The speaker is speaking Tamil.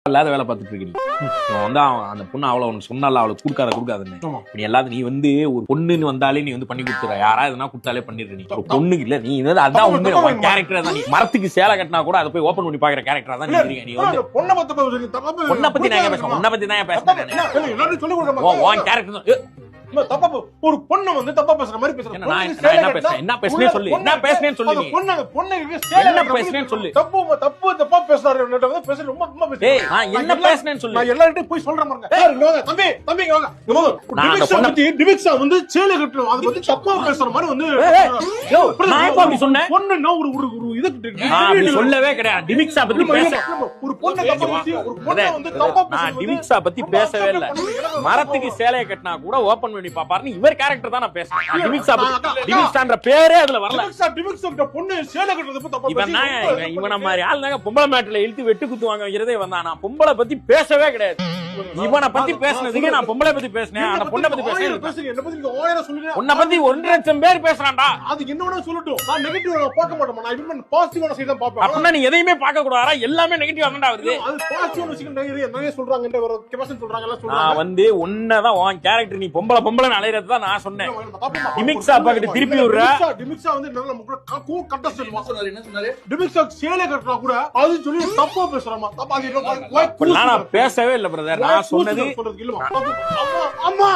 இல்லாத வேலை பார்த்துட்டு இருக்கீங்க. வந்து அந்த பொண்ணு அவ்வளவு உனக்கு சொன்னால அவளுக்கு கொடுக்காதுன்னு நீ எல்லாரும் நீ வந்து ஒரு பொண்ணுன்னு வந்தாலே நீ வந்து பண்ணி கொடுத்துற யாரா எதுனா கொடுத்தாலே பண்ணிடுற. நீ ஒரு பொண்ணுக்கு இல்ல நீ அதான் உண்மை கேரக்டர் தான். நீ மரத்துக்கு சேலை கட்டினா கூட அதை போய் ஓபன் பண்ணி பாக்குற கேரக்டரா தான் நீ. நீ வந்து பொண்ணை பத்தி நான் பேசுறேன், உன்னை பத்தி தான் பேசுறேன். உன் கேரக்டர் ஒரு பொண்ணு வந்து தப்பா பேசுற மாதிரி பேசுறேன். என்ன பேசுனே சொல்லு, என்ன பேசுனேன்னு சொல்லு, என்ன பேசுனேன்னு சொல்லு. தப்பா பேசுறாரு ரொம்ப ரொம்ப என்ன பேசுனேன்னு சொல்லு. நான் எல்லார்கிட்டயும் போய் சொல்றேன் பாருங்க. தம்பி இங்க வாங்க. டிவிக்ஸா வந்து சேலை கட்டணும் அது வந்து தப்பா பேசுற மாதிரி வந்து நான் எப்ப அப்படி சொன்னேன்? பொண்ணுன்னா ஒரு இது அப்படி சொல்லவே கிடையாது. டிவிக்ஸா பத்தி பேச ஒரு பொண்ணு வந்து தப்பா நான் டிவிக்ஸா பத்தி பேசவே இல்ல. மரத்துக்கு சேலையை கட்டினா கூட ஓபன் பண்ணி பாப்பாருன்னு இவர் கேரக்டர் தான் நான் பேசுறேன். டிவிக்ஸா டிவிக்ஸான்ற பேரே அதுல வரல. டிவிக்ஸா கிட்ட பொண்ணு சேலை கட்டுறது தப்பா இவன மாதிரி ஆள் தாங்க பொம்பளை மேட்ல இழுத்து வெட்டு குத்து வாங்க வைக்கிறதே வந்தான். நான் பொம்பளை பத்தி பேசவே கிடையாது. இவனை பத்தி பேசுனதுக்கு நான் பொம்பளை பத்தி பேசினேன். அந்த பொண்ணை பத்தி பேசுறேன். உன்னை பத்தி 1,00,000 பேர் பேசுறான்டா. அது என்ன சொல்லட்டும். நான் நெகட்டிவ் பார்க்க மாட்டேன். நான் இவன் பாசிட்டிவான சைடு தான் பாப்பேன். அப்படின்னா நீ எதையுமே பார்க்க கூடாதா? எல்லாமே நெகட்டிவா தான்டா வருது. அது பாசிட்டிவான விஷயம் நிறைய சொல்றாங்கன்ற ஒரு கெபாசிட்டி சொல்றாங்க எல்லாம் சொல்றாங்க. நான் வந்து உன்னதான் உன் கேரக்டர் நீ பொம்பளை அலையறது தான் நான் சொன்னேன். டிமிக்ஸா பாக்கிட்டு திருப்பி விடுற. டிமிக்ஸா வந்து நல்ல முக்கிய கண்டஸ்டன்ட் சொன்னாரு. என்ன சொன்னாரு? டிமிக்ஸா சேலை கட்டறா கூட அது சொல்லி தப்பா பேசுறாமா. தப்பா அது நான் பேசவே இல்ல பிரதர். நான் சொன்னது அம்மா